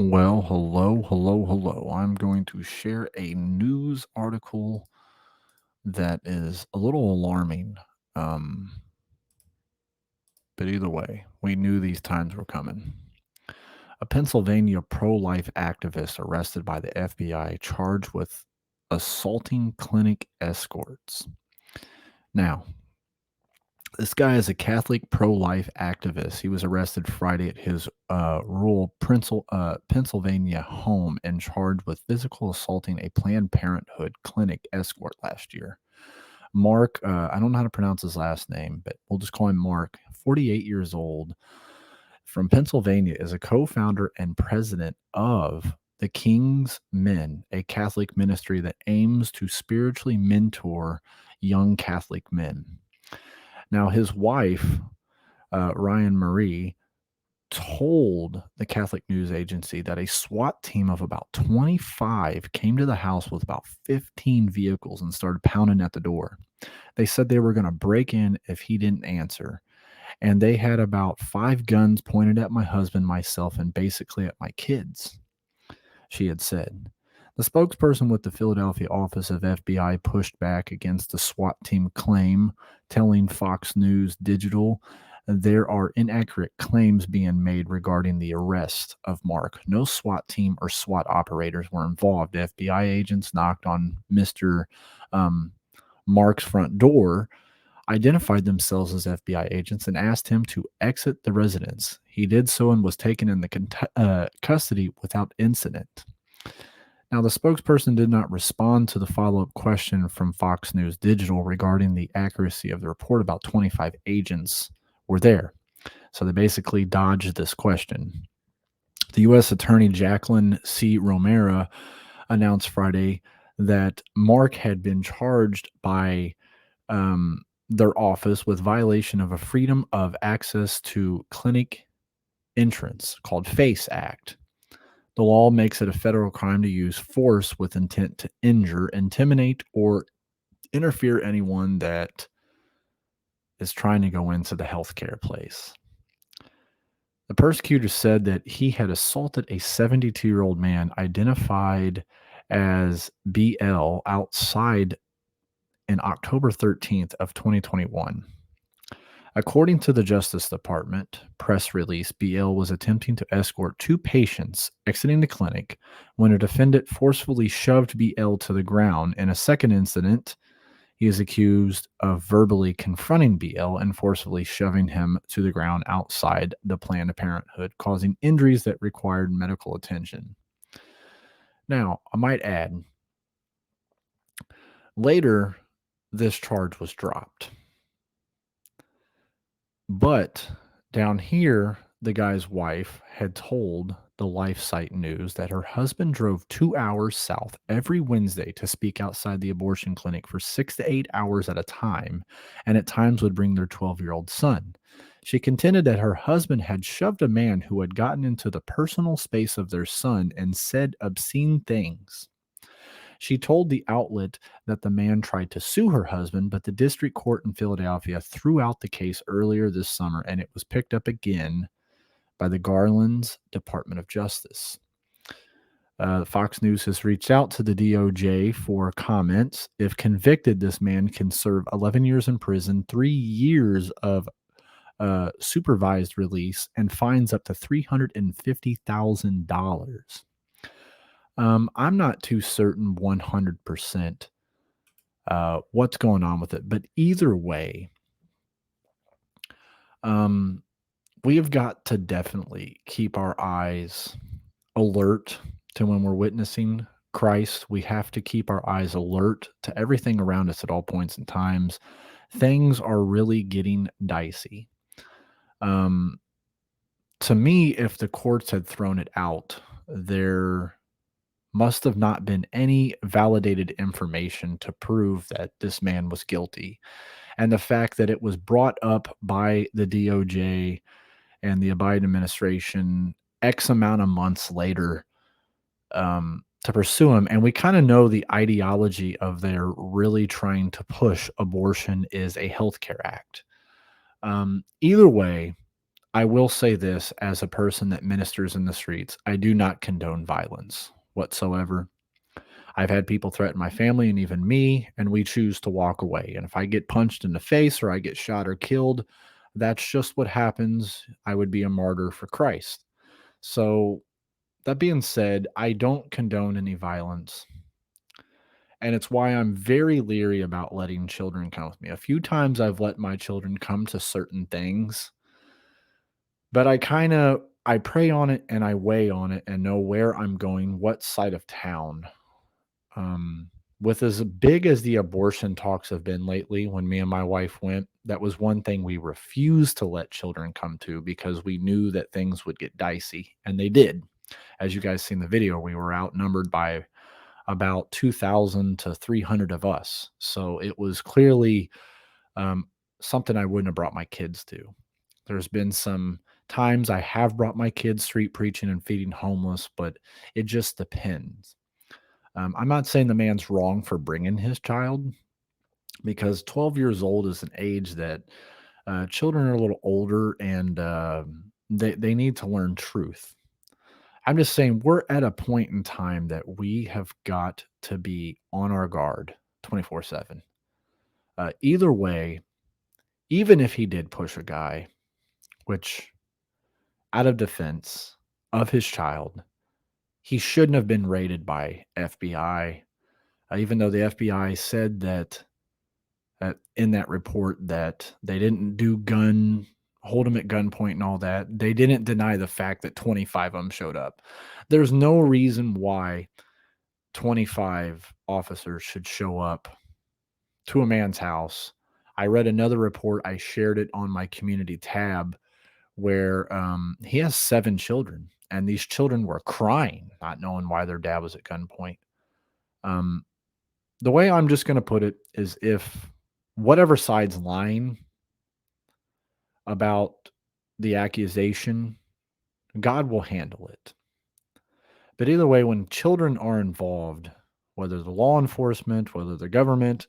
Well, hello, hello, hello. I'm going to share a news article that is a little alarming. Um, but either way, we knew these times were coming. A Pennsylvania pro life activist arrested by the FBI charged with assaulting clinic escorts. Now, this guy is a Catholic pro life activist. He was arrested Friday at his rural Pennsylvania home and charged with physical assaulting a Planned Parenthood clinic escort last year. Mark, I don't know how to pronounce his last name, but we'll just call him Mark, 48 years old, from Pennsylvania, is a co founder and president of the King's Men, a Catholic ministry that aims to spiritually mentor young Catholic men. Now, his wife, Ryan Marie, told the Catholic news agency that a SWAT team of about 25 came to the house with about 15 vehicles and started pounding at the door. They said they were going to break in if he didn't answer. And they had about 5 guns pointed at my husband, myself, and basically at my kids, she had said. The spokesperson with the Philadelphia office of FBI pushed back against the SWAT team claim, telling Fox News Digital there are inaccurate claims being made regarding the arrest of Mark. No SWAT team or SWAT operators were involved. FBI agents knocked on Mr. Um, Mark's front door, identified themselves as FBI agents, and asked him to exit the residence. He did so and was taken into custody without incident. Now, the spokesperson did not respond to the follow up question from Fox News Digital regarding the accuracy of the report about 25 agents were there. So they basically dodged this question. The U.S. Attorney Jacqueline C. Romero announced Friday that Mark had been charged by their office with violation of a Freedom of Access to Clinic Entrance called FACE Act. The law makes it a federal crime to use force with intent to injure, intimidate, or interfere anyone that is trying to go into the healthcare place. The persecutor said that he had assaulted a 72-year-old man identified as BL outside in October 13th of 2021. According to the Justice Department press release, BL was attempting to escort 2 patients exiting the clinic when a defendant forcefully shoved BL to the ground. In a second incident, he is accused of verbally confronting BL and forcefully shoving him to the ground outside the Planned Parenthood, causing injuries that required medical attention. Now, I might add, later, this charge was dropped. But down here, the guy's wife had told the LifeSite News that her husband drove 2 hours south every Wednesday to speak outside the abortion clinic for 6 to 8 hours at a time, and at times would bring their 12-year-old son. She contended that her husband had shoved a man who had gotten into the personal space of their son and said obscene things. She told the outlet that the man tried to sue her husband, but the district court in Philadelphia threw out the case earlier this summer, and it was picked up again by the Garland's Department of Justice. Fox News has reached out to the DOJ for comments. If convicted, this man can serve 11 years in prison, 3 years of supervised release, and fines up to $350,000. I'm not too certain 100% what's going on with it, but either way, we have got to definitely keep our eyes alert to when we're witnessing Christ. We have to keep our eyes alert to everything around us at all points in times. Things are really getting dicey. To me, if the courts had thrown it out, there must have not been any validated information to prove that this man was guilty. And the fact that it was brought up by the DOJ and the Biden administration X amount of months later to pursue him. And we kind of know the ideology of their really trying to push abortion is a healthcare act. Either way, I will say this as a person that ministers in the streets, I do not condone violence whatsoever. I've had people threaten my family and even me, and we choose to walk away. And if I get punched in the face or I get shot or killed, that's just what happens. I would be a martyr for Christ. So, that being said, I don't condone any violence. And it's why I'm very leery about letting children come with me. A few times I've let my children come to certain things, but I pray on it and I weigh on it and know where I'm going, what side of town. Um, with as big as the abortion talks have been lately, when me and my wife went, that was one thing we refused to let children come to because we knew that things would get dicey, and they did. As you guys seen the video, we were outnumbered by about 2,000 to 300 of us. So it was clearly um, something I wouldn't have brought my kids to. There's been some times I have brought my kids street preaching and feeding homeless, but it just depends. I'm not saying the man's wrong for bringing his child because 12 years old is an age that children are a little older and they need to learn truth. I'm just saying we're at a point in time that we have got to be on our guard 24/7. Either way, even if he did push a guy, which out of defense of his child, he shouldn't have been raided by FBI. Even though the FBI said that in that report that they didn't do hold him at gunpoint and all that, they didn't deny the fact that 25 of them showed up. There's no reason why 25 officers should show up to a man's house. I read another report, I shared it on my community tab, where he has 7 children, and these children were crying, not knowing why their dad was at gunpoint. Um, the way I'm just going to put it is if whatever side's lying about the accusation, God will handle it. But either way, when children are involved, whether the law enforcement, whether the government,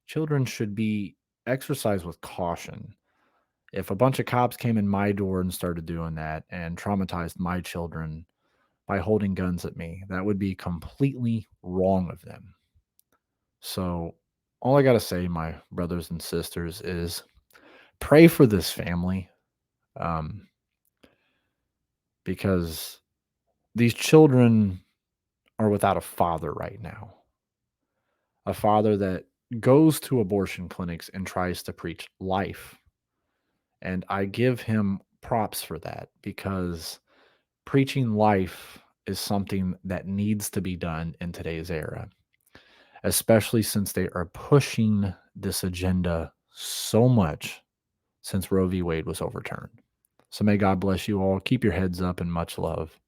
children should be exercised with caution. If a bunch of cops came in my door and started doing that and traumatized my children by holding guns at me, that would be completely wrong of them. So, all I got to say, my brothers and sisters, is pray for this family um, because these children are without a father right now, a father that goes to abortion clinics and tries to preach life. And I give him props for that because preaching life is something that needs to be done in today's era, especially since they are pushing this agenda so much since Roe v. Wade was overturned. So may God bless you all. Keep your heads up and much love.